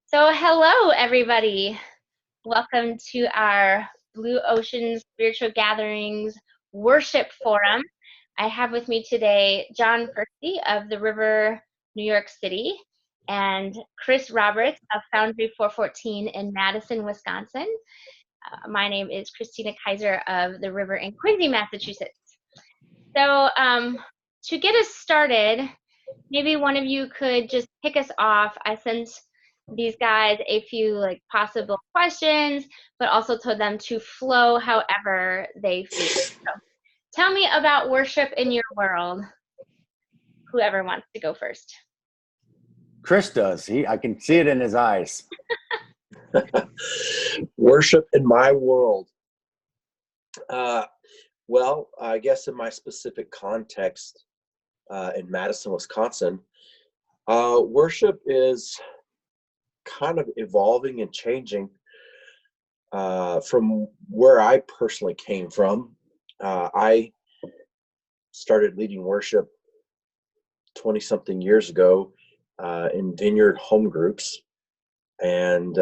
So, hello, everybody. Welcome to our Blue Ocean Spiritual Gatherings Worship Forum. I have with me today John Furste of the River, New York City, and Chris Roberts of Foundry 414 in Madison, Wisconsin. My name is Kristina Kaiser of the River in Quincy, Massachusetts. So, to get us started, maybe one of you could just kick us off. I sent these guys a few possible questions, but also told them to flow however they feel. So tell me about worship in your world. Whoever wants to go first. Chris does. I can see it in his eyes. Worship in my world. Well, I guess in my specific context, in Madison, Wisconsin, worship is kind of evolving and changing from where I personally came from. I started leading worship 20-something years ago in vineyard home groups. And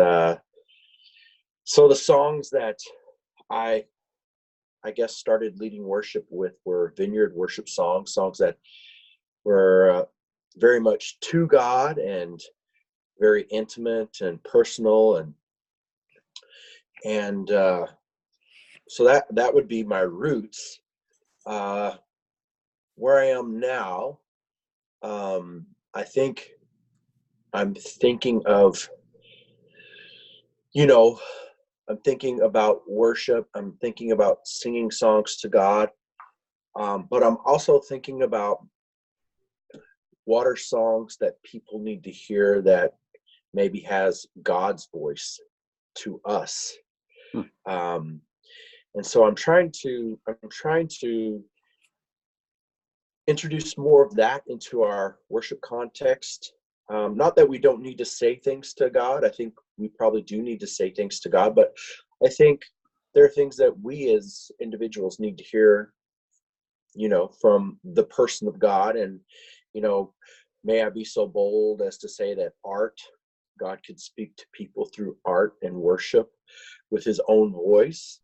so the songs that I guess started leading worship with were vineyard worship songs that were very much to God and very intimate and personal, and so that would be my roots. Where I am now, I think I'm thinking of, I'm thinking about worship. I'm thinking about singing songs to God, but I'm also thinking about what are songs that people need to hear that maybe has God's voice to us. And so I'm trying to introduce more of that into our worship context. Not that we don't need to say things to God. I think we probably do need to say things to God, but I think there are things that we as individuals need to hear, from the person of God. And, may I be so bold as to say that God could speak to people through art and worship with his own voice.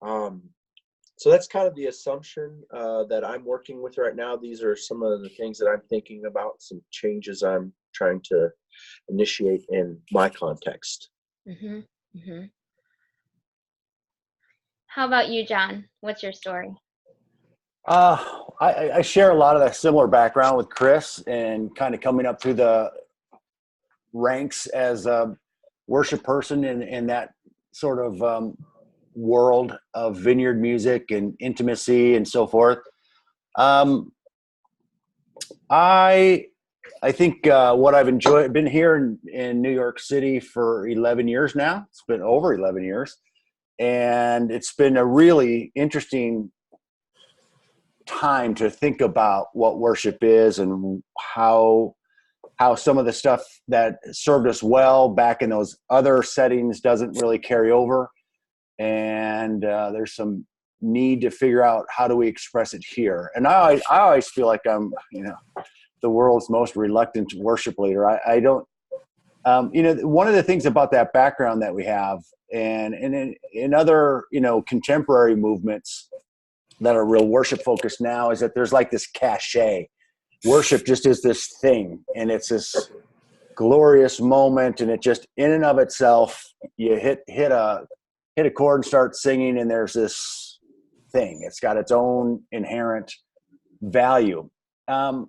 So that's kind of the assumption that I'm working with right now. These are some of the things that I'm thinking about, some changes I'm trying to initiate in my context. Mm-hmm. Mm-hmm. How about you, John? What's your story? I share a lot of that similar background with Chris, and kind of coming up through the ranks as a worship person in that sort of world of vineyard music and intimacy and so forth. I think what I've enjoyed, been here in New York City for 11 years now. It's been over 11 years. And it's been a really interesting time to think about what worship is and how some of the stuff that served us well back in those other settings doesn't really carry over. And there's some need to figure out how do we express it here. And I always feel like I'm, the world's most reluctant worship leader. I don't, one of the things about that background that we have, and in other, contemporary movements that are real worship focused now, is that there's like this cachet. Worship just is this thing, and it's this glorious moment, and it just in and of itself, you hit a chord and start singing, and there's this thing. It's got its own inherent value. I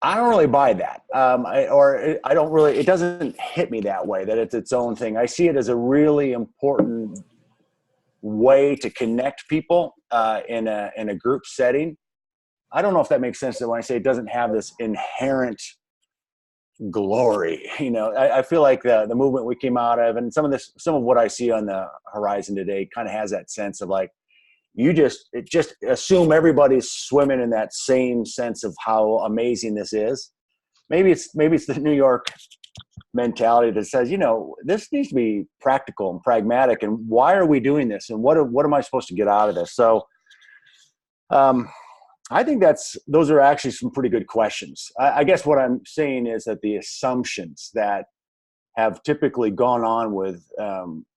don't really buy that. I don't really, it doesn't hit me that way, that it's its own thing. I see it as a really important way to connect people in a group setting. I don't know if that makes sense, that when I say it doesn't have this inherent glory, I feel like the movement we came out of, and some of what I see on the horizon today kind of has that sense of like, you just assume everybody's swimming in that same sense of how amazing this is. Maybe it's the New York mentality that says, this needs to be practical and pragmatic, and why are we doing this, and what am I supposed to get out of this? So I think those are actually some pretty good questions. I guess what I'm saying is that the assumptions that have typically gone on with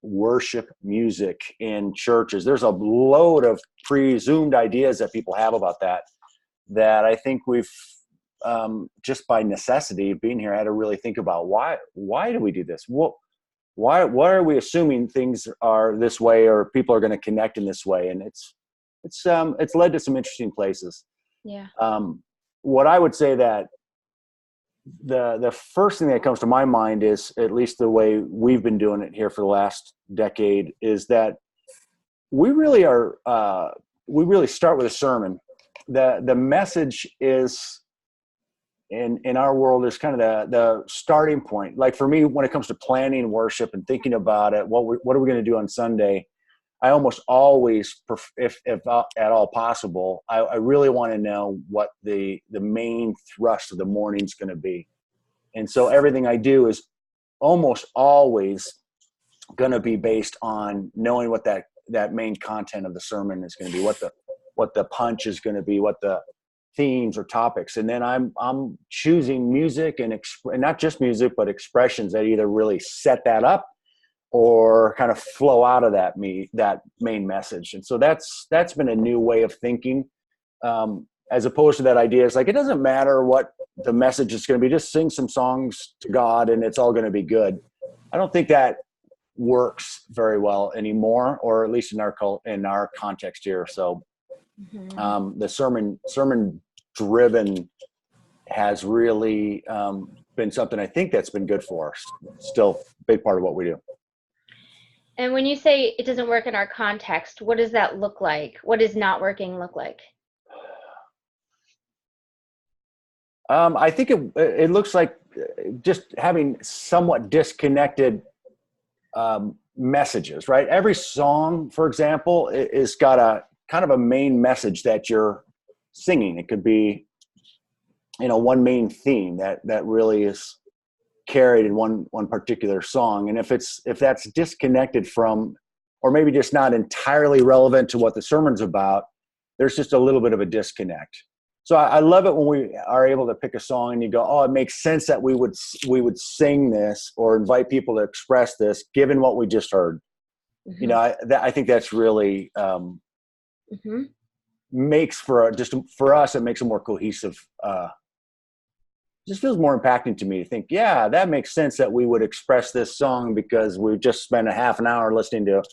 worship music in churches, there's a load of presumed ideas that people have about that I think we've just by necessity of being here had to really think about why do we do this? Why are we assuming things are this way or people are going to connect in this way? And it's led to some interesting places. Yeah. What I would say that the first thing that comes to my mind is, at least the way we've been doing it here for the last decade, is that we really start with a sermon. The message is in our world is kind of the starting point. Like for me, when it comes to planning worship and thinking about it, what are we going to do on Sunday? I almost always, if at all possible, I really want to know what the main thrust of the morning is going to be. And so everything I do is almost always going to be based on knowing what that main content of the sermon is going to be, what the punch is going to be, what the themes or topics. And then I'm choosing music and not just music, but expressions that either really set that up or kind of flow out of that main message. And so that's been a new way of thinking, as opposed to that idea. It's like, it doesn't matter what the message is going to be, just sing some songs to God and it's all going to be good. I don't think that works very well anymore, or at least in our context here. So the sermon driven has really been something I think that's been good for us. Still a big part of what we do. And when you say it doesn't work in our context, what does that look like? What does not working look like? I think it looks like just having somewhat disconnected messages, right? Every song, for example, is got a kind of a main message that you're singing. It could be, one main theme that really is carried in one particular song. And if that's disconnected from, or maybe just not entirely relevant to what the sermon's about, there's just a little bit of a disconnect. So I love it when we are able to pick a song and you go, oh, it makes sense that we would sing this or invite people to express this given what we just heard. Mm-hmm. I think that's really makes for us, it makes a more cohesive, just feels more impacting to me to think, yeah, that makes sense that we would express this song because we just spent a half an hour listening to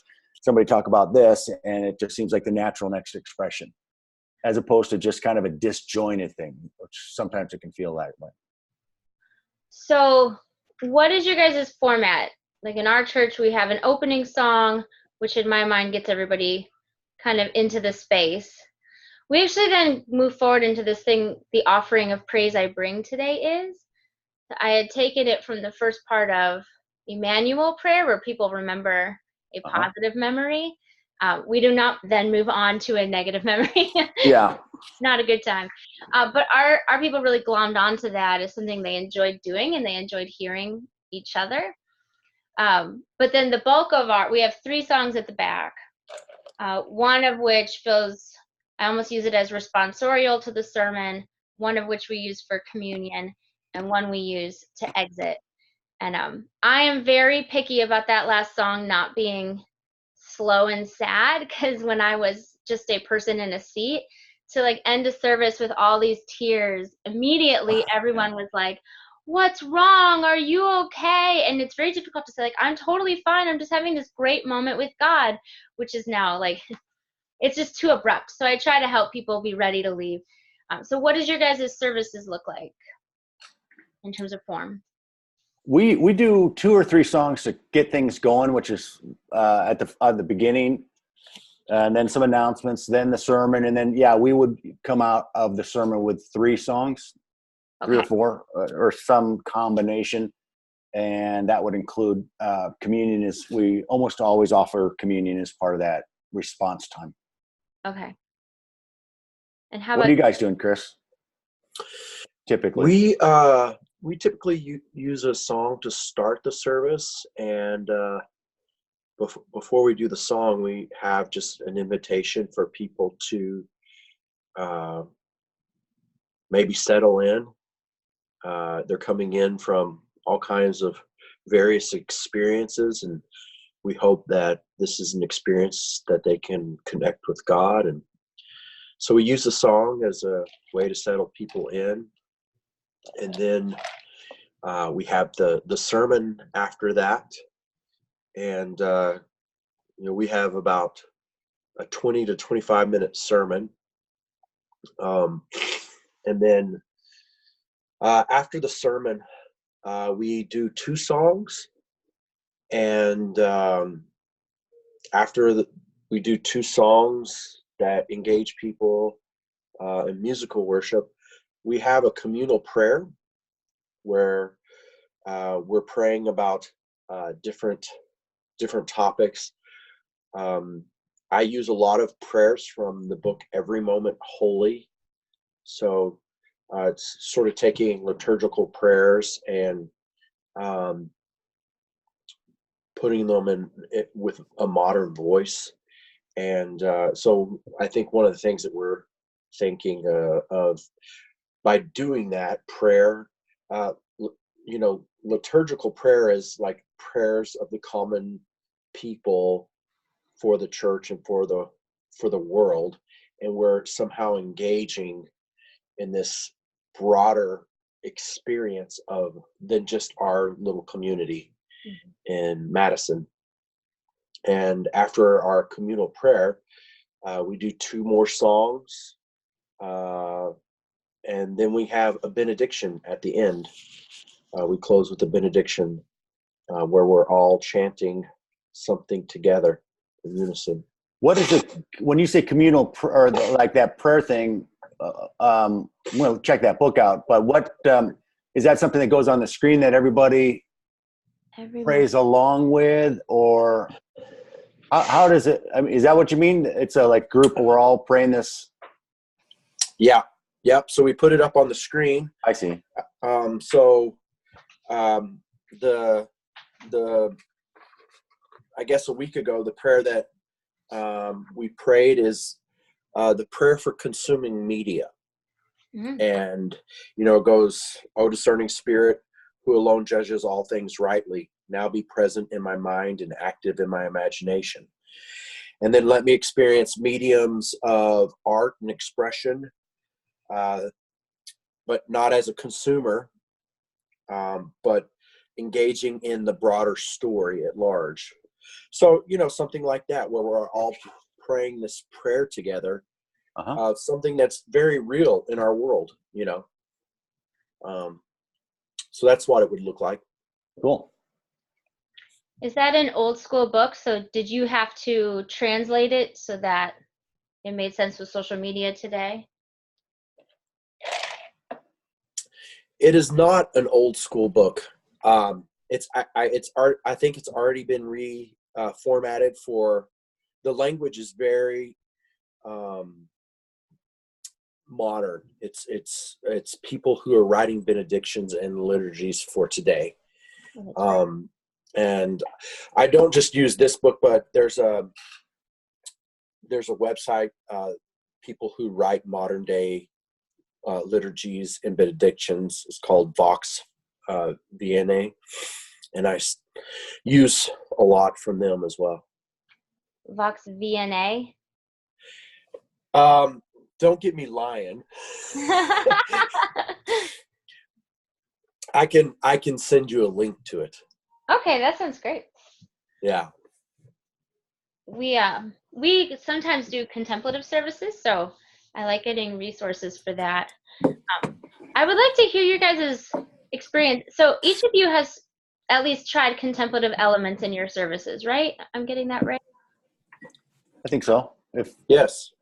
somebody talk about this, and it just seems like the natural next expression, as opposed to just kind of a disjointed thing, which sometimes it can feel that way. So what is your guys' format? Like in our church, we have an opening song, which in my mind gets everybody kind of into the space. We actually then move forward into this thing, the offering of praise I bring today is. I had taken it from the first part of Emmanuel prayer, where people remember a positive memory. We do not then move on to a negative memory. Yeah. Not a good time. But our people really glommed onto that as something they enjoyed doing, and they enjoyed hearing each other. But then the bulk of we have 3 songs at the back, one of which feels, I almost use it as responsorial to the sermon, one of which we use for communion, and one we use to exit. And I am very picky about that last song not being slow and sad, because when I was just a person in a seat, to like end a service with all these tears, immediately everyone was like, what's wrong? Are you okay? And it's very difficult to say, like, I'm totally fine. I'm just having this great moment with God, which is now like, it's just too abrupt. So I try to help people be ready to leave. So what does your guys' services look like in terms of form? We do 2 or 3 songs to get things going, which is at the beginning, and then some announcements, then the sermon, and then we would come out of the sermon with 3 songs, 3 or 4, or some combination, and that would include communion. We almost always offer communion as part of that response time. Okay. And how what about are you guys doing, Chris? Typically, we typically use a song to start the service, and before we do the song, we have just an invitation for people to maybe settle in. They're coming in from all kinds of various experiences, and we hope that this is an experience that they can connect with God. And so we use the song as a way to settle people in. And then we have the sermon after that. And, we have about a 20 to 25 minute sermon. And then after the sermon, we do 2 songs. And we do 2 songs that engage people in musical worship, we have a communal prayer where we're praying about different topics. I use a lot of prayers from the book Every Moment Holy. So it's sort of taking liturgical prayers and putting them in with a modern voice. And so I think one of the things that we're thinking of by doing that prayer, liturgical prayer is like prayers of the common people for the church and for the world, and we're somehow engaging in this broader experience of than just our little community in Madison. And after our communal prayer, we do 2 more songs, and then we have a benediction at the end. We close with a benediction where we're all chanting something together in unison. What is it when you say communal or like that prayer thing? We'll check that book out. But what is that something that goes on the screen that everybody prays along with, or how does it? I mean, is that what you mean? It's a like group where we're all praying this. Yeah. Yep. So we put it up on the screen. I see. The I guess a week ago, the prayer that we prayed is the prayer for consuming media. And, it goes, "O discerning spirit, who alone judges all things rightly, now be present in my mind and active in my imagination. And then let me experience mediums of art and expression, but not as a consumer, but engaging in the broader story at large." So, something like that, where we're all praying this prayer together, something that's very real in our world, So that's what it would look like. Cool. Is that an old school book? So did you have to translate it so that it made sense with social media today? It is not an old school book. I think it's already been reformatted for the language is very modern. It's people who are writing benedictions and liturgies for today. And I don't just use this book, but there's a website, people who write modern day liturgies and benedictions. It's called Vox VNA, and I use a lot from them as well. Vox VNA? Don't get me lying. I can send you a link to it. Okay, that sounds great. Yeah. We sometimes do contemplative services, so I like getting resources for that. I would like to hear your guys' experience. So each of you has at least tried contemplative elements in your services, right? I'm getting that right? I think so. Yes.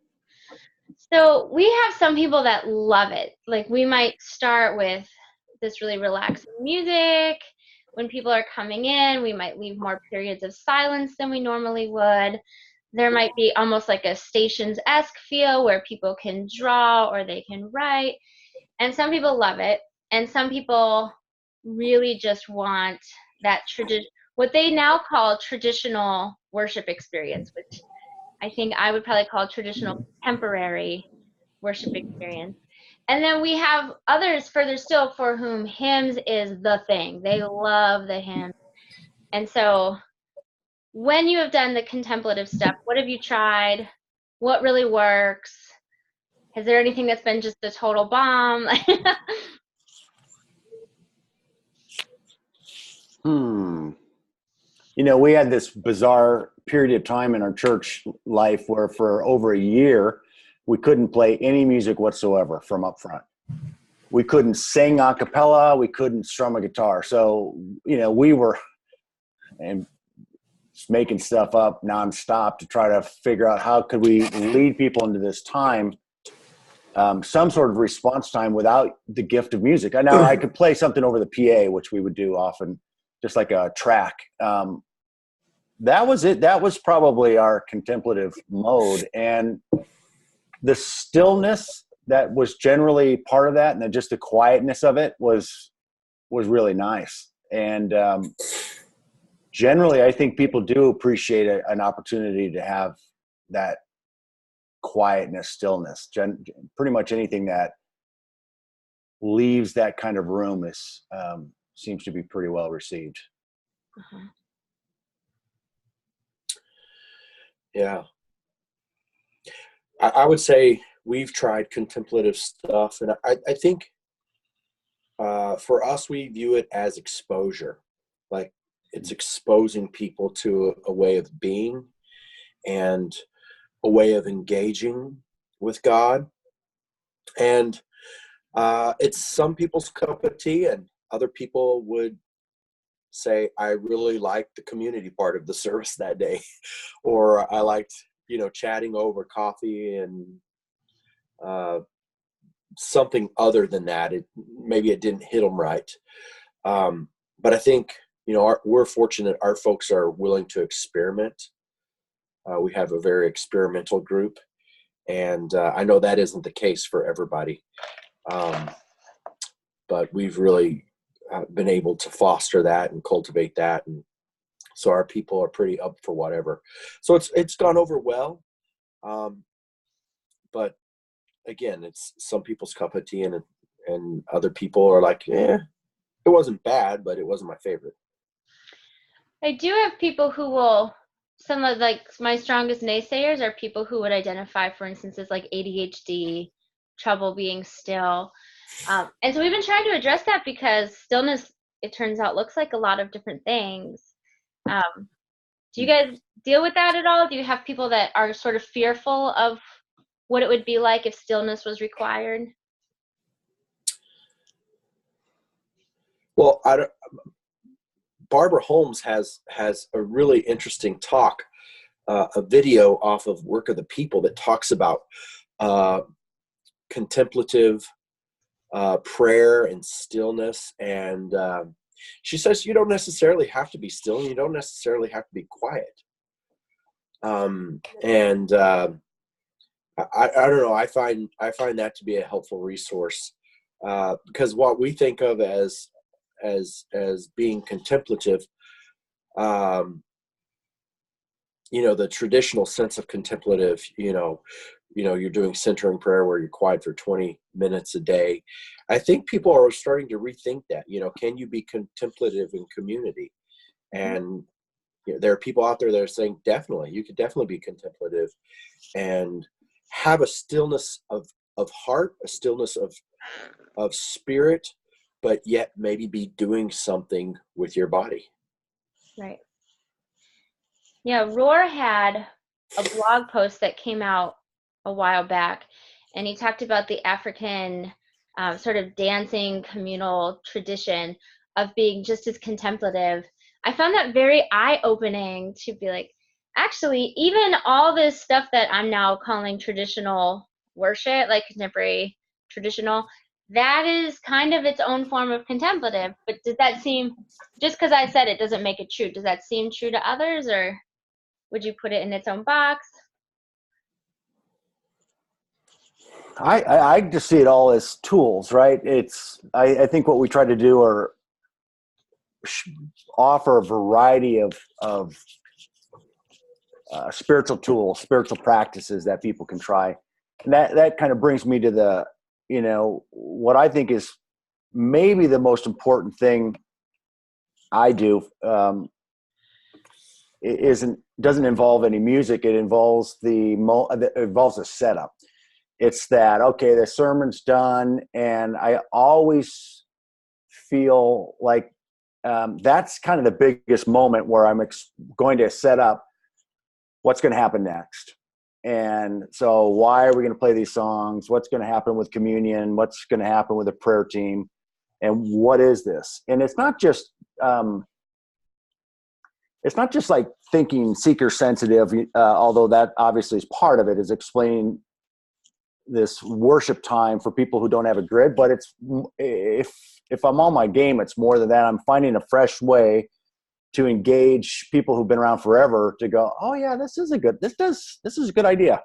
So we have some people that love it. Like we might start with this really relaxing music. When people are coming in, we might leave more periods of silence than we normally would. There might be almost like a Stations-esque feel where people can draw or they can write. And some people love it. And some people really just want that what they now call traditional worship experience, which I think I would probably call traditional contemporary worship experience. And then we have others further still for whom hymns is the thing. They love the hymn. And so when you have done the contemplative stuff, what have you tried? What really works? Is there anything that's been just a total bomb? You know, we had this bizarre period of time in our church life where for over a year, we couldn't play any music whatsoever from up front. We couldn't sing a cappella. We couldn't strum a guitar. So, you know, we were just making stuff up nonstop to try to figure out how could we lead people into this time, some sort of response time without the gift of music. I know I could play something over the PA, which we would do often, just like a track. That was it. That was probably our contemplative mode. And the stillness that was generally part of that, and then just the quietness of it was really nice. And generally, I think people do appreciate an opportunity to have that quietness, stillness. Pretty much anything that leaves that kind of room is seems to be pretty well received. Uh-huh. Yeah. I would say we've tried contemplative stuff, and I think for us, we view it as exposure. Like it's exposing people to a way of being and a way of engaging with God. And it's some people's cup of tea, and other people would say, I really liked the community part of the service that day, or I liked, you know, chatting over coffee and something other than that. Maybe it didn't hit them right. But I think, you know, we're fortunate our folks are willing to experiment. We have a very experimental group, and I know that isn't the case for everybody. But we've really been able to foster that and cultivate that, and so our people are pretty up for whatever. So it's gone over well, but again, it's some people's cup of tea, and other people are like, it wasn't bad, but it wasn't my favorite. I do have people who will, some of like my strongest naysayers are people who would identify, for instance, as like ADHD, trouble being still. And so we've been trying to address that because stillness, it turns out, looks like a lot of different things. Do you guys deal with that at all? Do you have people that are sort of fearful of what it would be like if stillness was required? Well, Barbara Holmes has a really interesting talk, a video off of Work of the People that talks about contemplative prayer and stillness. And she says you don't necessarily have to be still, and you don't necessarily have to be quiet. And I don't know. I find that to be a helpful resource, because what we think of as being contemplative, you know, the traditional sense of contemplative, you know, you're doing centering prayer where you're quiet for 20 minutes a day. I think people are starting to rethink that. You know, can you be contemplative in community? And you know, there are people out there that are saying, definitely, you could definitely be contemplative and have a stillness of heart, a stillness of spirit, but yet maybe be doing something with your body. Right. Yeah, Roar had a blog post that came out a while back, and he talked about the African sort of dancing communal tradition of being just as contemplative. I found that very eye-opening to be like, actually, even all this stuff that I'm now calling traditional worship, like contemporary traditional, that is kind of its own form of contemplative. But does that seem, just because I said it doesn't make it true, does that seem true to others, or would you put it in its own box? I just see it all as tools, right? I think what we try to do are offer a variety of spiritual tools, spiritual practices that people can try. And that kind of brings me to what I think is maybe the most important thing I do doesn't involve any music. It involves it involves a setup. It's that, okay, the sermon's done, and I always feel like that's kind of the biggest moment where I'm going to set up what's going to happen next. And so why are we going to play these songs? What's going to happen with communion? What's going to happen with the prayer team? And what is this? And it's not just like thinking seeker sensitive, although that obviously is part of it, is explaining this worship time for people who don't have a grid. But it's, if I'm on my game, it's more than that. I'm finding a fresh way to engage people who've been around forever to go, oh yeah, this is a good idea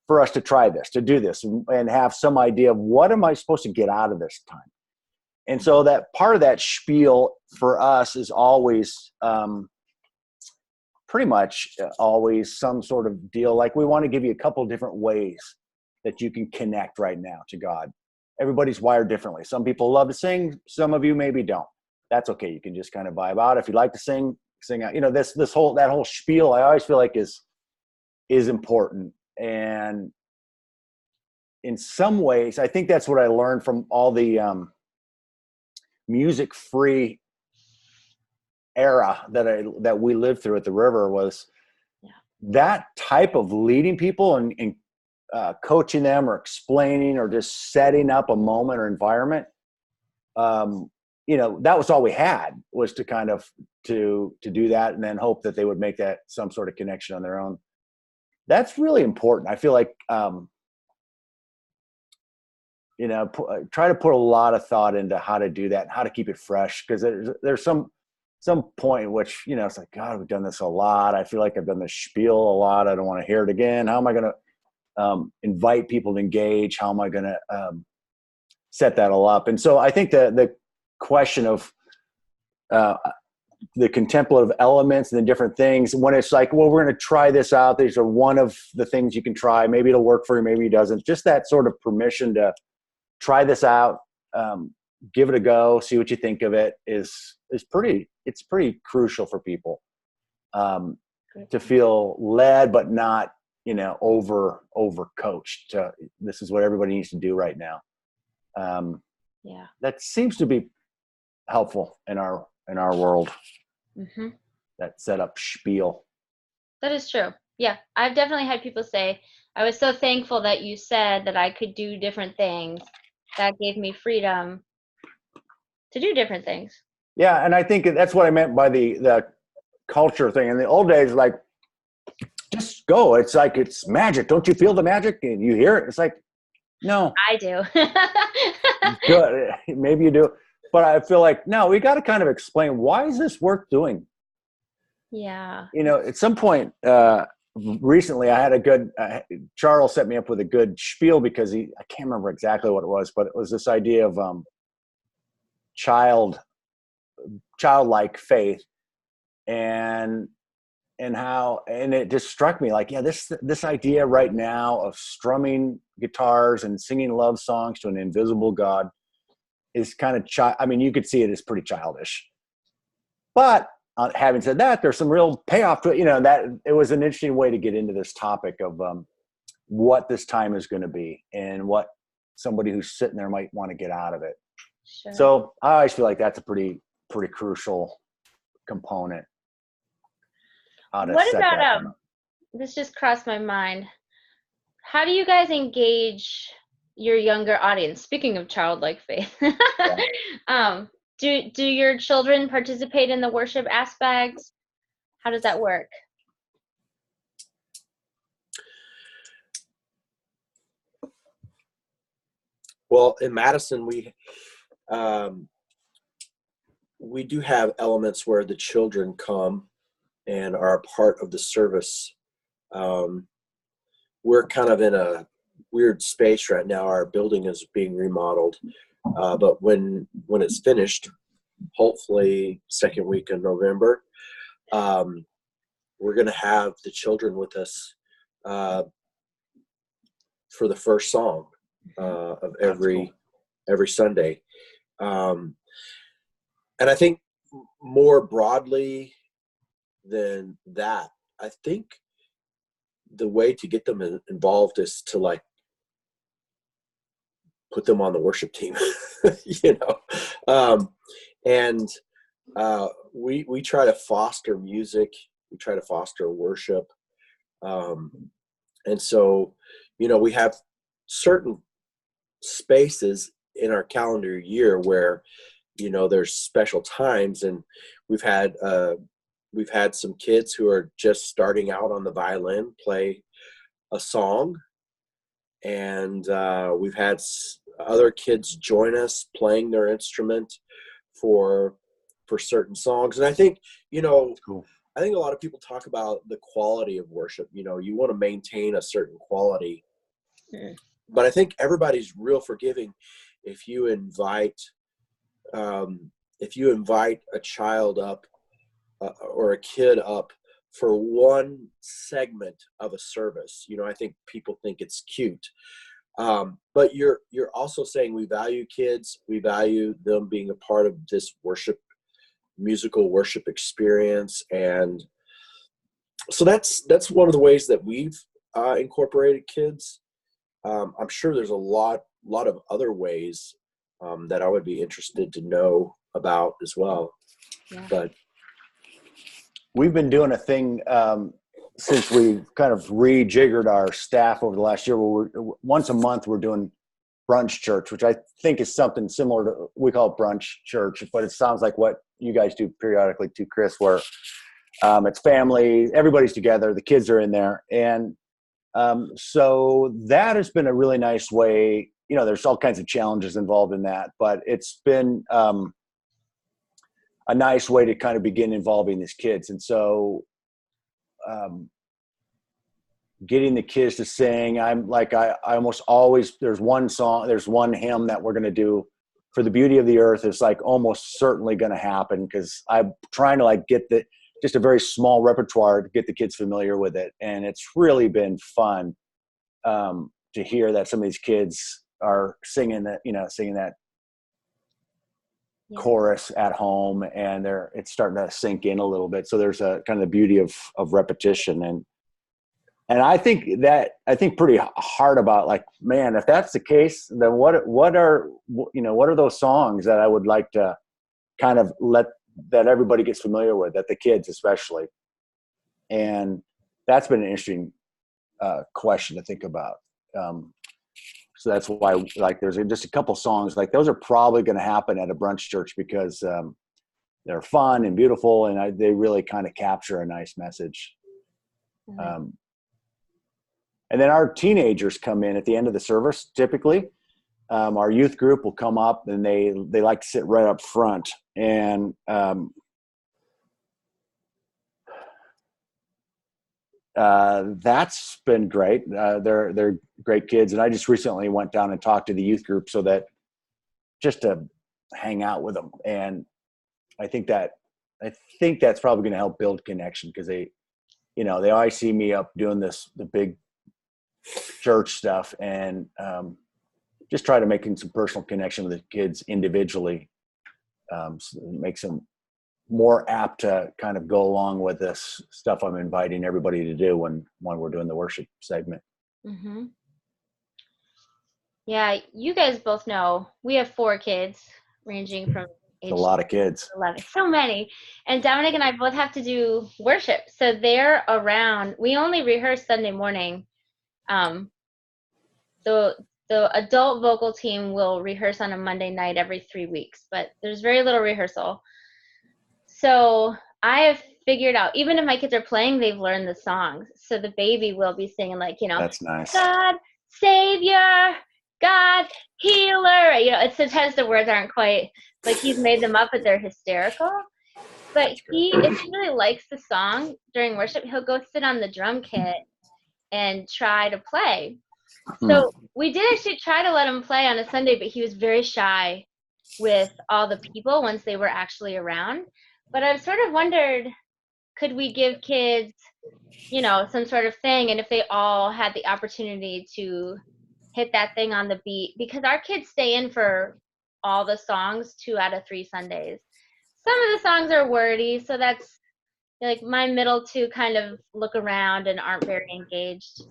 for us to try this, to do this, and have some idea of what am I supposed to get out of this time. And so that part of that spiel for us is always pretty much always some sort of deal. Like, we want to give you a couple different ways that you can connect right now to God. Everybody's wired differently. Some people love to sing. Some of you maybe don't. That's okay. You can just kind of vibe out. If you like to sing out. That whole spiel, I always feel like is important. And in some ways, I think that's what I learned from all the music-free era that we lived through at the River, was that type of leading people and coaching them or explaining or just setting up a moment or environment. That was all we had, was to kind of to do that, and then hope that they would make that some sort of connection on their own. That's really important. I feel like try to put a lot of thought into how to do that and how to keep it fresh, because there's some point in which it's like, God, we've done this a lot. I feel like I've done this spiel a lot. I don't want to hear it again. How am I going to invite people to engage? How am I going to set that all up? And so I think the question of the contemplative elements and the different things, when it's like, well, we're going to try this out, these are one of the things you can try, maybe it'll work for you, maybe it doesn't, just that sort of permission to try this out, give it a go, see what you think of it, is pretty crucial for people to feel led, but not over coached. This is what everybody needs to do right now. That seems to be helpful in our world. Mm-hmm. That setup spiel. That is true. Yeah, I've definitely had people say, I was so thankful that you said that I could do different things. That gave me freedom to do different things. Yeah, and I think that's what I meant by the culture thing. In the old days, like, just go. It's like, it's magic. Don't you feel the magic? And you hear it. It's like, no. I do. Good. Maybe you do. But I feel like, no, we got to kind of explain, why is this worth doing? Yeah. At some point recently, I had a good, Charles set me up with a good spiel, because I can't remember exactly what it was, but it was this idea of childlike faith, and it just struck me like, yeah, this idea right now of strumming guitars and singing love songs to an invisible God is kind of you could see it as pretty childish. But having said that, there's some real payoff to it. That it was an interesting way to get into this topic of what this time is going to be and what somebody who's sitting there might want to get out of it. Sure. So I always feel like that's a pretty crucial component. What about this just crossed my mind. How do you guys engage your younger audience? Speaking of childlike faith, do your children participate in the worship aspects? How does that work? Well, in Madison, we do have elements where the children come and are a part of the service. We're kind of in a weird space right now. Our building is being remodeled, but when it's finished, hopefully second week in November, we're going to have the children with us for the first song. of That's cool. every Sunday. And I think more broadly than that, I think the way to get them involved is to like put them on the worship team, you know. And we try to foster music, we try to foster worship, and so, you know, we have certain spaces in our calendar year where, you know, there's special times, and we've had some kids who are just starting out on the violin play a song, and we've had other kids join us playing their instrument for certain songs. And I think, you know, Cool. I think a lot of people talk about the quality of worship. You know, you want to maintain a certain quality, but I think everybody's real forgiving if you invite a child up or a kid up for one segment of a service. You know, I think people think it's cute, but you're also saying we value kids, we value them being a part of this musical worship experience. And so that's one of the ways that we've incorporated kids. I'm sure there's a lot of other ways that I would be interested to know about as well. Yeah. But we've been doing a thing since we kind of rejiggered our staff over the last year, where once a month we're doing brunch church, which I think is something similar to, we call it brunch church, but it sounds like what you guys do periodically too, Chris, where it's family, everybody's together, the kids are in there. And so that has been a really nice way. You know, there's all kinds of challenges involved in that, but it's been a nice way to kind of begin involving these kids. And so getting the kids to sing, I almost always, there's one hymn that we're going to do for the beauty of the earth. Is like almost certainly going to happen, because I'm trying to like get just a very small repertoire to get the kids familiar with it. And it's really been fun to hear that some of these kids are singing that chorus at home, and it's starting to sink in a little bit. So there's a kind of the beauty of repetition. And I think pretty hard about, like, man, if that's the case, then what are those songs that I would like to kind of that everybody gets familiar with, that the kids especially. And that's been an interesting question to think about. So that's why, like, there's just a couple songs, like those are probably going to happen at a brunch church, because they're fun and beautiful, and they really kind of capture a nice message. Mm-hmm. And then our teenagers come in at the end of the service. Typically, our youth group will come up, and they like to sit right up front. And that's been great. They're great kids. And I just recently went down and talked to the youth group, so that just to hang out with them. And I think that's probably going to help build connection, because they always see me up doing the big church stuff, and just try to make some personal connection with the kids individually. So it makes them more apt to kind of go along with this stuff I'm inviting everybody to do when we're doing the worship segment. Mm-hmm. Yeah, you guys both know we have 4 kids, ranging from age a lot of kids, 11, so many. And Dominic and I both have to do worship, so they're around. We only rehearse Sunday morning. The adult vocal team will rehearse on a Monday night every 3 weeks, but there's very little rehearsal. So I have figured out, even if my kids are playing, they've learned the songs. So the baby will be singing, like, that's nice. God, Savior, God, Healer. It's sometimes the words aren't quite, like, he's made them up, but they're hysterical. But if he really likes the song during worship, he'll go sit on the drum kit and try to play. So we did actually try to let him play on a Sunday, but he was very shy with all the people once they were actually around. But I've sort of wondered, could we give kids, some sort of thing, and if they all had the opportunity to hit that thing on the beat, because our kids stay in for all the songs 2 out of 3 Sundays. Some of the songs are wordy, so that's like my middle two kind of look around and aren't very engaged.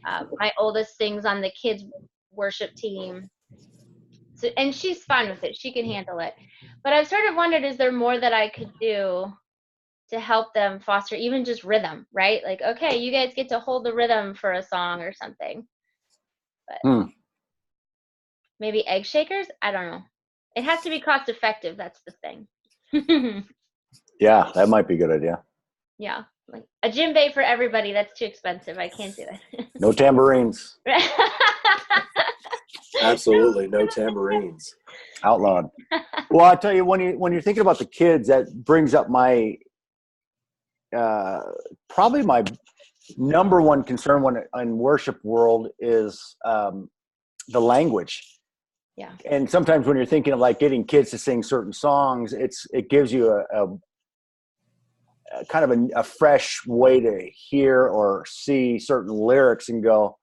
My oldest sings on the kids worship team, so, and she's fine with it. She can handle it. But I've sort of wondered, is there more that I could do to help them foster even just rhythm, right? Like, okay, you guys get to hold the rhythm for a song or something. But maybe egg shakers? I don't know. It has to be cost effective. That's the thing. Yeah, that might be a good idea. Yeah. Like a djembe for everybody. That's too expensive. I can't do it. No tambourines. Absolutely, no tambourines. Outlawed. Well, I tell you, when you're thinking about the kids, that brings up my probably my number one concern when in worship world is the language. Yeah. And sometimes when you're thinking of like getting kids to sing certain songs, it gives you a kind of a fresh way to hear or see certain lyrics and go,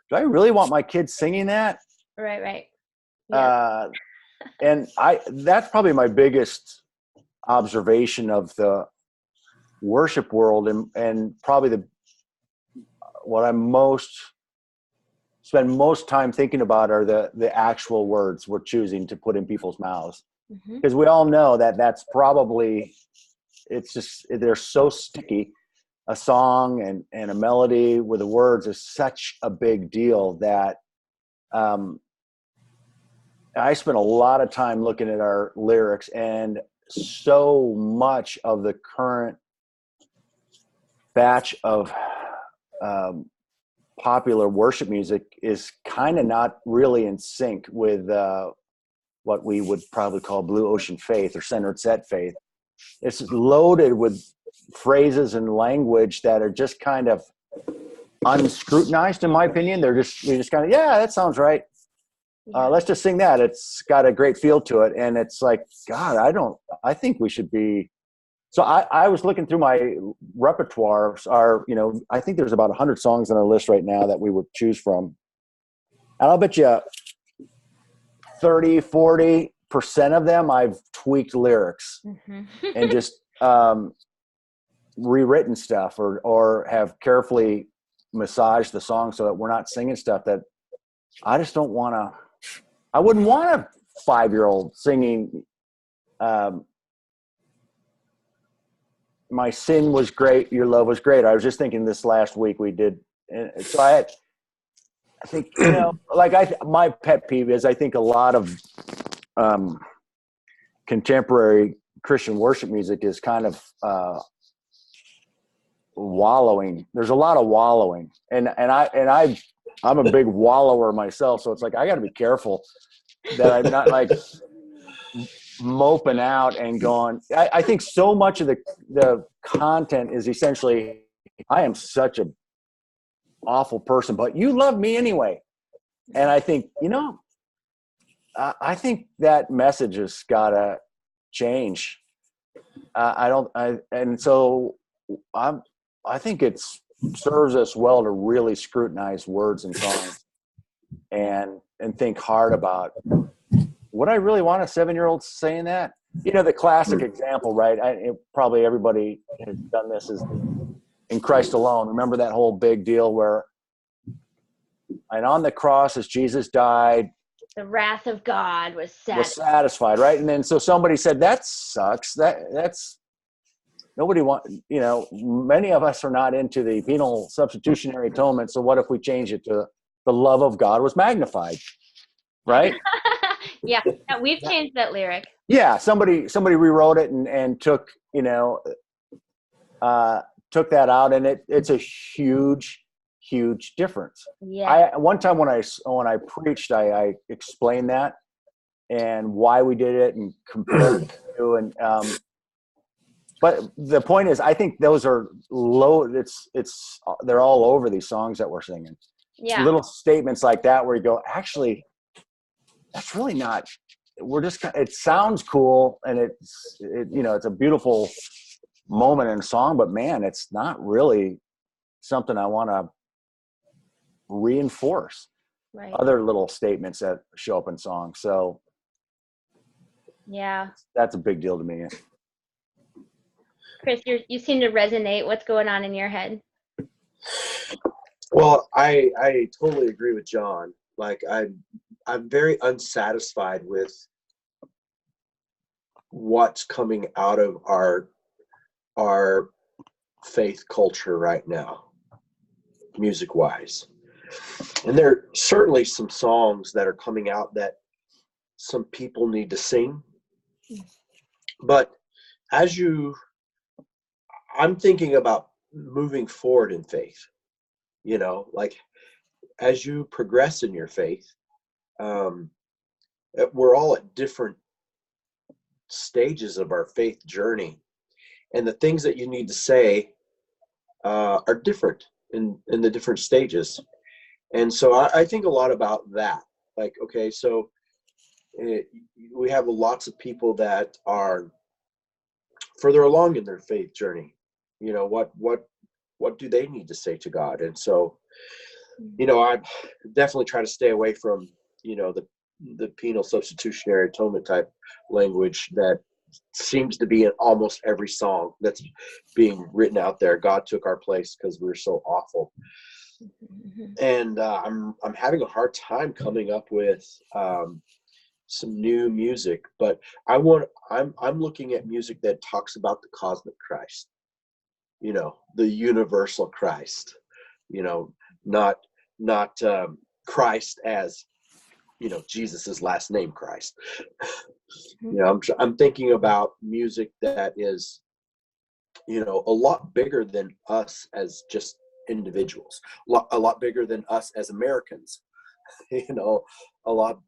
do I really want my kids singing that? Right. Yeah. And that's probably my biggest observation of the worship world, and probably what I spend most time thinking about are the actual words we're choosing to put in people's mouths. Because we all know that's probably, it's just, they're so sticky. A song and a melody with the words is such a big deal that I spent a lot of time looking at our lyrics, and so much of the current batch of popular worship music is kind of not really in sync with what we would probably call blue ocean faith or centered set faith. It's loaded with phrases and language that are just kind of unscrutinized, in my opinion. They're just kind of, yeah, that sounds right. Let's just sing that. It's got a great feel to it. And it's like, God, I think we should be. So I was looking through my repertoire. I think there's about 100 songs on our list right now that we would choose from. And I'll bet you 30-40% of them I've tweaked lyrics and just rewritten stuff or have carefully massaged the song so that we're not singing stuff that I just don't want to. I wouldn't want a 5-year-old singing my sin was great, your love was great. I was just thinking this last week we did. So I think, my pet peeve is I think a lot of contemporary Christian worship music is kind of wallowing. There's a lot of wallowing, and I'm a big wallower myself. So it's like, I got to be careful that I'm not like moping out and going. I think so much of the content is essentially, I am such a awful person, but you love me anyway. And I think, I think that message has got to change. And so I think it serves us well to really scrutinize words and songs and think hard about, would I really want a 7-year-old saying that? The classic example, right? Probably everybody has done this, is in Christ alone. Remember that whole big deal where, and on the cross as Jesus died, the wrath of God was satisfied, right? And then so somebody said, that sucks. That's nobody many of us are not into the penal substitutionary atonement. So what if we change it to the love of God was magnified, right? Yeah, we've changed that lyric. Yeah, somebody rewrote it and took took that out, and it's a huge difference. Yeah. One time when I preached, I explained that and why we did it and compared it to, and but the point is, I think those are low. They're all over these songs that we're singing. Yeah. Little statements like that where you go, actually, that's really not. It sounds cool, and it's a beautiful moment in a song, but man, it's not really something I want to reinforce. other little statements that show up in songs. So yeah. that's a big deal to me. Chris, you seem to resonate. What's going on in your head? Well, I totally agree with John. Like I'm very unsatisfied with what's coming out of our faith culture right now, music wise. And there are certainly some songs that are coming out that some people need to sing. But I'm thinking about moving forward in faith, like as you progress in your faith, we're all at different stages of our faith journey. And the things that you need to say are different in the different stages. And so I think a lot about that. Like, okay, so we have lots of people that are further along in their faith journey. What do they need to say to God? And so, I definitely try to stay away from, the penal substitutionary atonement type language that seems to be in almost every song that's being written out there. God took our place because we're so awful. And I'm having a hard time coming up with some new music, but I'm looking at music that talks about the cosmic Christ, the universal Christ, not Christ as Jesus's last name, Christ. I'm thinking about music that is a lot bigger than us as just individuals, a lot bigger than us as Americans, a lot,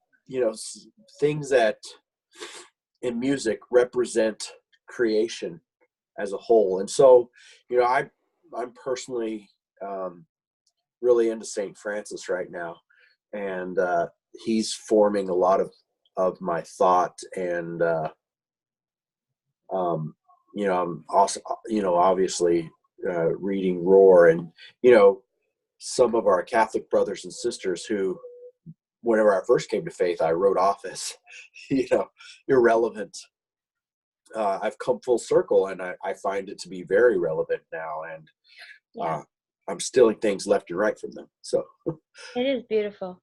things that in music represent creation as a whole. And so, I'm personally really into St. Francis right now, and he's forming a lot of my thought. And I'm also, obviously reading Roar, and some of our Catholic brothers and sisters who, whenever I first came to faith, I wrote off as irrelevant. I've come full circle, and I find it to be very relevant now, and I'm stealing things left and right from them. So it is beautiful.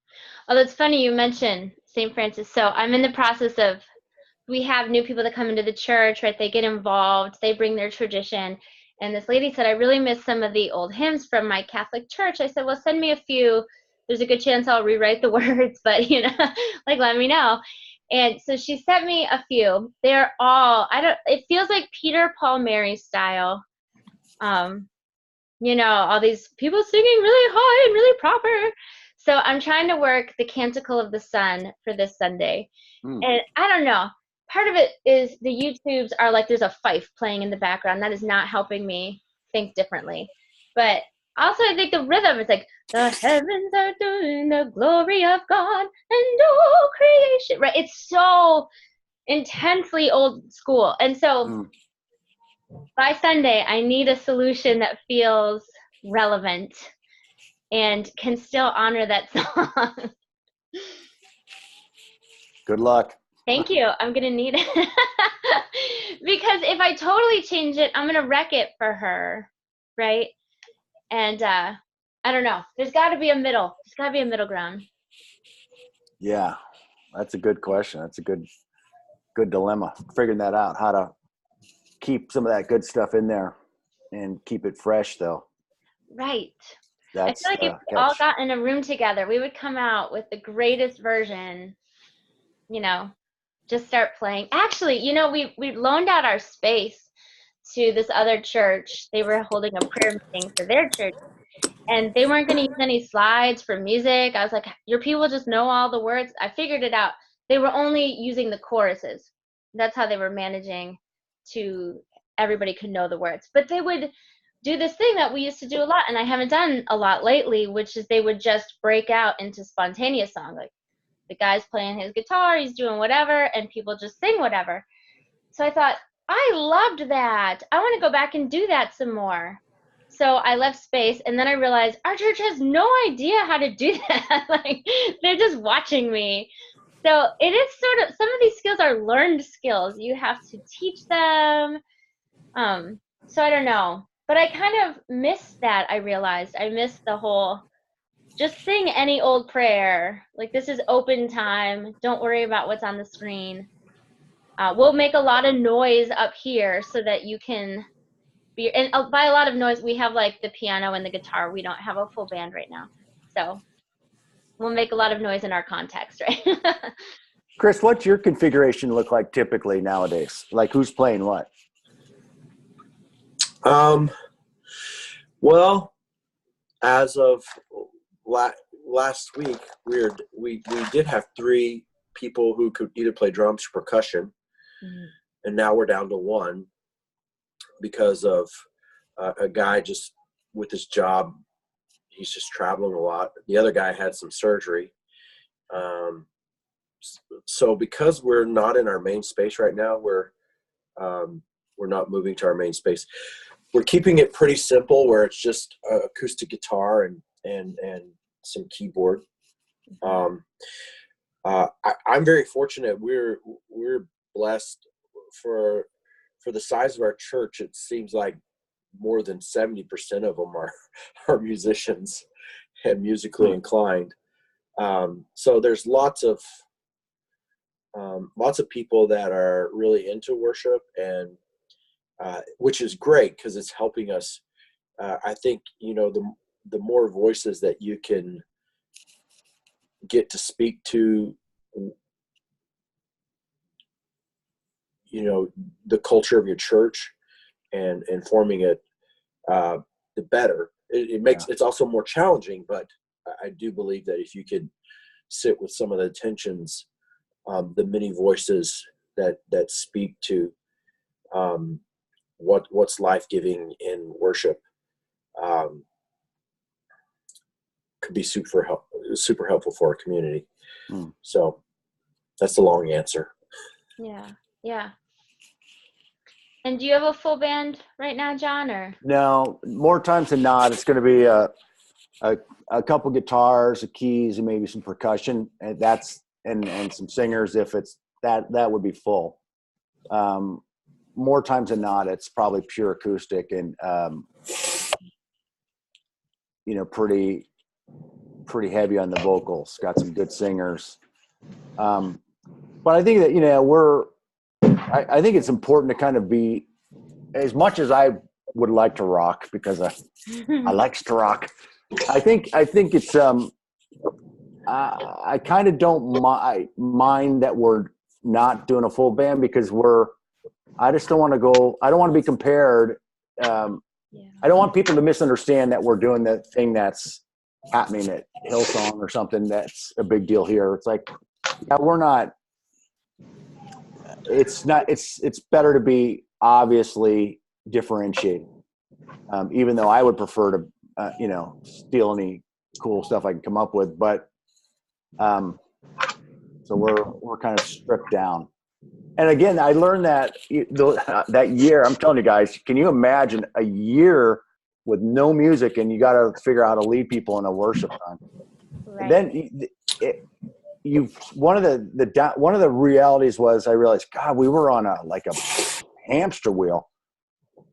Oh, that's funny you mentioned St. Francis. So I'm in the process of, we have new people that come into the church, right? They get involved, they bring their tradition. And this lady said, I really miss some of the old hymns from my Catholic church. I said, well, send me a few. There's a good chance I'll rewrite the words, but like, let me know. And so she sent me a few. They're all, it feels like Peter, Paul, Mary style. All these people singing really high and really proper. So I'm trying to work the Canticle of the Sun for this Sunday. And I don't know. Part of it is the YouTubes are like there's a fife playing in the background. That is not helping me think differently. But also I think the rhythm is like, the heavens are doing the glory of God and all creation. Right? It's so intensely old school. And so by Sunday, I need a solution that feels relevant and can still honor that song. Good luck. Thank you. I'm going to need it. Because if I totally change it, I'm going to wreck it for her. Right? And I don't know. There's got to be a middle. There's got to be a middle ground. Yeah, that's a good question. That's a good dilemma. Figuring that out, how to keep some of that good stuff in there and keep it fresh, though. Right. That's I feel like if we all got in a room together, we would come out with the greatest version, just start playing. Actually, we loaned out our space to this other church. They were holding a prayer meeting for their church, and they weren't going to use any slides for music. I was like, your people just know all the words. I figured it out. They were only using the choruses. That's how they were managing to everybody could know the words. But they would do this thing that we used to do a lot, and I haven't done a lot lately, which is they would just break out into spontaneous song. Like the guy's playing his guitar, he's doing whatever, and people just sing whatever. So I thought, I loved that. I want to go back and do that some more. so I left space, and then I realized our church has no idea how to do that. Like, they're just watching me. So it is sort of, some of these skills are learned skills. You have to teach them. So I don't know. But I kind of missed that, I realized. I missed the whole, just sing any old prayer. Like, this is open time. Don't worry about what's on the screen. We'll make a lot of noise up here so that you can be, and by a lot of noise, we have like the piano and the guitar. We don't have a full band right now. So we'll make a lot of noise in our context, right? Chris, what's your configuration look like typically nowadays? Like, who's playing what? Well, as of last week, we did have 3 people who could either play drums or percussion, and now we're down to 1 because of a guy just with his job. He's just traveling a lot. The other guy had some surgery. So because we're not in our main space right now, we're not moving to our main space. We're keeping it pretty simple, where it's just acoustic guitar and some keyboard. I'm very fortunate. We're blessed for the size of our church. It seems like more than 70% of them are musicians and musically inclined. So there's lots of people that are really into worship, and which is great because it's helping us. I think, the more voices that you can get to speak to, the culture of your church and forming it, the better. It makes it's also more challenging, but I do believe that if you could sit with some of the tensions, the many voices that speak to what's life-giving in worship, could be super helpful for our community. So that's the long answer. Yeah. And do you have a full band right now, John? Or No, more times than not, it's going to be a couple guitars, a keys, and maybe some percussion, and and some singers. If it's that would be full. More times than not, it's probably pure acoustic and pretty heavy on the vocals. Got some good singers, but I think that I think it's important to kind of be, as much as I would like to rock, because I likes to rock. I think it's I kind of don't mind that we're not doing a full band, because I just don't want to go. I don't want to be compared. I don't want people to misunderstand that we're doing the thing that's happening at Hillsong or something that's a big deal here. It's like, we're not. It's not. It's better to be obviously differentiated. Even though I would prefer to, steal any cool stuff I can come up with, but so we're kind of stripped down. And again, I learned that that year. I'm telling you guys, can you imagine a year with no music, and you got to figure out how to lead people in a worship time? right. Then one of the realities was, I realized, God, we were on a hamster wheel.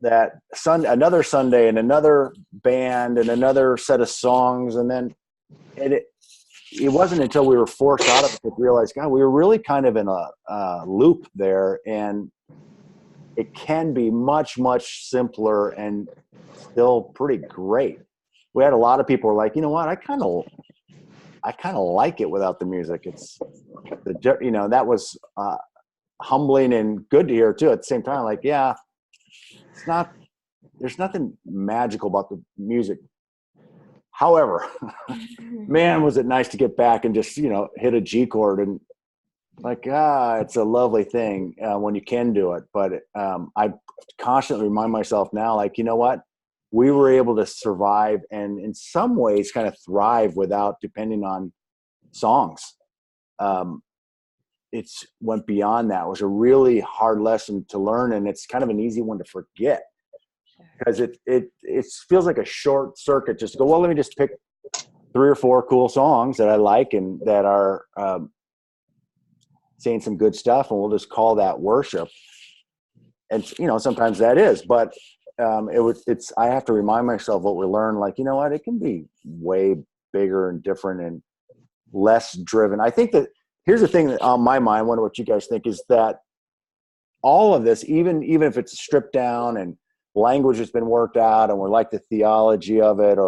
That another Sunday and another band and another set of songs, and then it wasn't until we were forced out of it that we realized, God, we were really kind of in a loop there, and it can be much, much simpler and still pretty great. We had a lot of people who were like, you know what, I kind of like it without the music. It's that was humbling and good to hear too. At the same time, like, there's nothing magical about the music. However, man, was it nice to get back and just, hit a G chord, and it's a lovely thing when you can do it. But I constantly remind myself now, like, you know what? We were able to survive and in some ways kind of thrive without depending on songs. It's went beyond that. It was a really hard lesson to learn, and it's kind of an easy one to forget. because it feels like a short circuit. Just go, well, let me just pick 3 or 4 cool songs that I like and that are saying some good stuff, and we'll just call that worship. And sometimes that is, but I have to remind myself what we learn. Like, you know what, it can be way bigger and different and less driven. I think that here's the thing that on my mind, I wonder what you guys think, is that all of this, even if it's stripped down and language has been worked out and we're like the theology of it,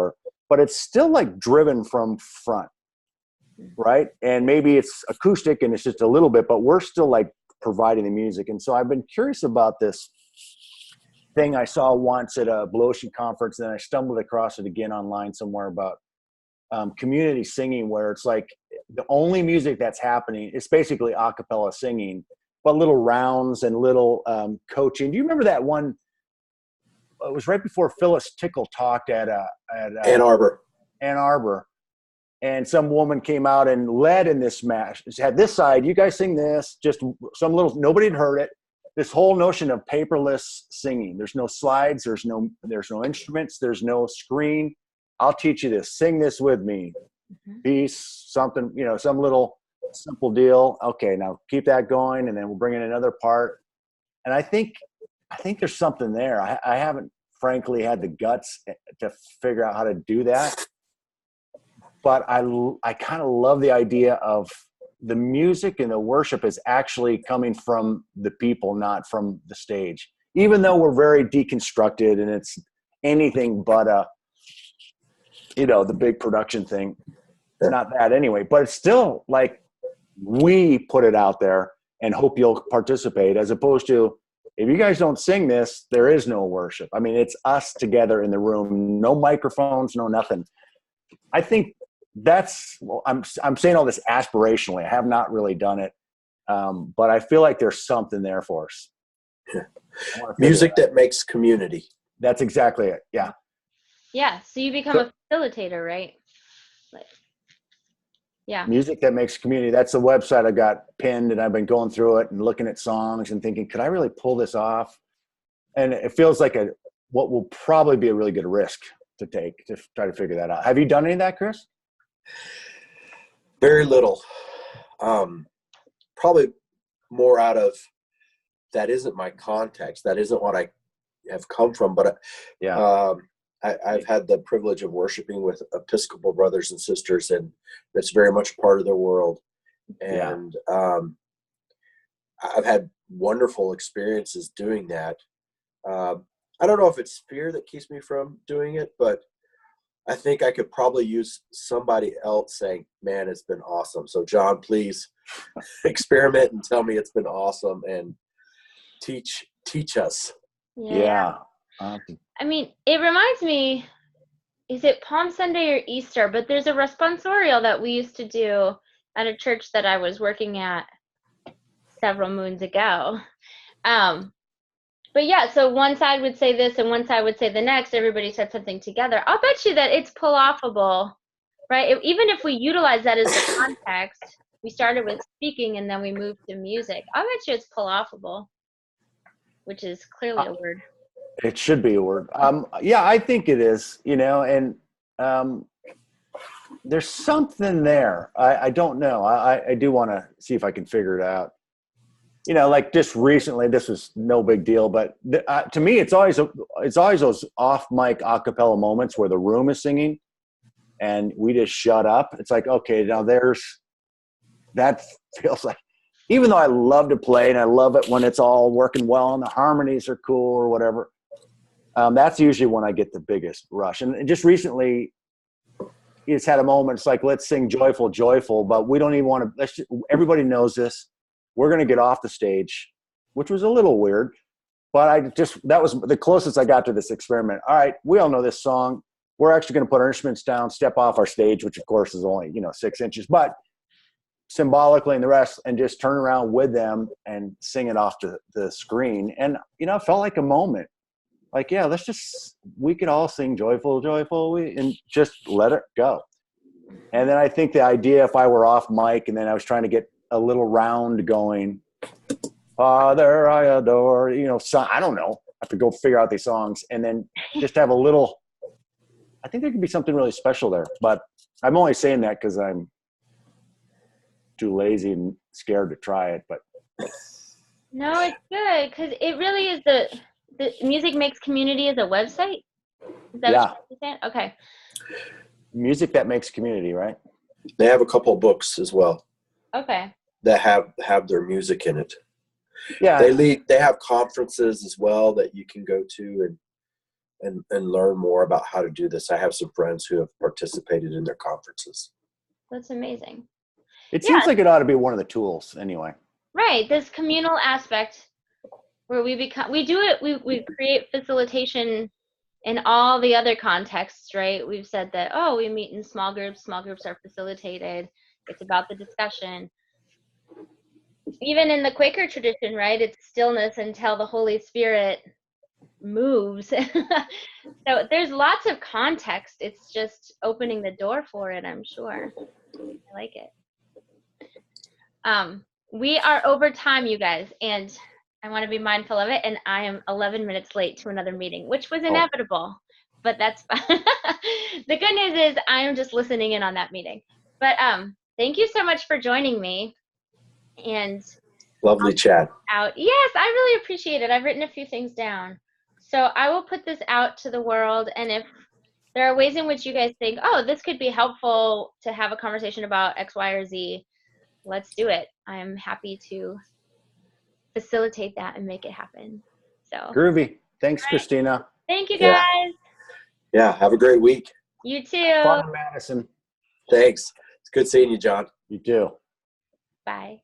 but it's still like driven from front, right? And maybe it's acoustic and it's just a little bit, but we're still like providing the music. And so I've been curious about this thing I saw once at a Blue Ocean conference, and I stumbled across it again online somewhere about community singing, where it's like the only music that's happening is basically a cappella singing, but little rounds and little coaching. Do you remember that one? It was right before Phyllis Tickle talked at Ann Arbor. And some woman came out and led in this match. She had this side, you guys sing this, just some little, nobody had heard it. This whole notion of paperless singing. There's no slides, there's no instruments, there's no screen. I'll teach you this. Sing this with me. Peace, something, some little simple deal. Okay, now keep that going, and then we'll bring in another part. And I think there's something there. I haven't, frankly, had the guts to figure out how to do that. But I kind of love the idea of the music and the worship is actually coming from the people, not from the stage. Even though we're very deconstructed and it's anything but the big production thing. It's not that anyway, but it's still like we put it out there and hope you'll participate, as opposed to, if you guys don't sing this, there is no worship. I mean, it's us together in the room, no microphones, no nothing. I think I'm saying all this aspirationally. I have not really done it, but I feel like there's something there for us. Music that makes community. That's exactly it. Yeah. Yeah. So you become a facilitator, right? Yeah. Music that makes community. That's the website I got pinned, and I've been going through it and looking at songs and thinking, could I really pull this off? And it feels like what will probably be a really good risk to take to try to figure that out. Have you done any of that, Chris? Very little. Probably more out of, that isn't my context. That isn't what I have come from. But I've had the privilege of worshiping with Episcopal brothers and sisters, and that's very much part of their world. And I've had wonderful experiences doing that. I don't know if it's fear that keeps me from doing it, but I think I could probably use somebody else saying, man, it's been awesome. So John, please experiment and tell me it's been awesome and teach us. Yeah. I mean, it reminds me, is it Palm Sunday or Easter? But there's a responsorial that we used to do at a church that I was working at several moons ago. But yeah, so one side would say this and one side would say the next. Everybody said something together. I'll bet you that it's pull-offable, right? Even if we utilize that as the context, we started with speaking and then we moved to music. I'll bet you it's pull-offable, which is clearly a word. It should be a word. Yeah, I think it is, and there's something there. I don't know. I do want to see if I can figure it out. Like just recently, this was no big deal, but to me, it's always those off mic a cappella moments where the room is singing and we just shut up. It's like, okay, now that feels like, even though I love to play and I love it when it's all working well and the harmonies are cool or whatever, that's usually when I get the biggest rush. And just recently, it's had a moment. It's like, let's sing joyful, joyful, but we don't even want to. Everybody knows this. We're going to get off the stage, which was a little weird, but that was the closest I got to this experiment. All right, we all know this song. We're actually going to put our instruments down, step off our stage, which of course is only 6 inches, but symbolically and the rest, and just turn around with them and sing it off to the screen. And it felt like a moment. Like, yeah, we could all sing joyful, joyful, and just let it go. And then I think the idea, if I were off mic and then I was trying to get a little round going, Father, I adore, I don't know, have to go figure out these songs, and then just have a little. I think there could be something really special there, but I'm only saying that because I'm too lazy and scared to try it. But No, it's good because it really is the Music Makes Community is a website. Is that what you're saying? Okay. Music that makes community, right? They have a couple of books as well. Okay. That have their music in it. Yeah. They have conferences as well that you can go to and learn more about how to do this. I have some friends who have participated in their conferences. That's amazing. It seems like it ought to be one of the tools anyway. Right. This communal aspect where we create facilitation in all the other contexts, right? We've said that, we meet in small groups are facilitated. It's about the discussion. Even in the Quaker tradition, right? It's stillness until the Holy Spirit moves. So there's lots of context. It's just opening the door for it, I'm sure. I like it. We are over time, you guys, and I want to be mindful of it, and I am 11 minutes late to another meeting, which was inevitable, but that's fine. The good news is I am just listening in on that meeting. But thank you so much for joining me. And lovely chat. Yes, I really appreciate it. I've written a few things down. So I will put this out to the world, and if there are ways in which you guys think, this could be helpful to have a conversation about X, Y, or Z, let's do it. I'm happy to facilitate that and make it happen. So Groovy. Thanks, Kristina. Thank you, guys. Yeah, have a great week. You too. Fun in Madison. Thanks. It's good seeing you, John. You too. Bye.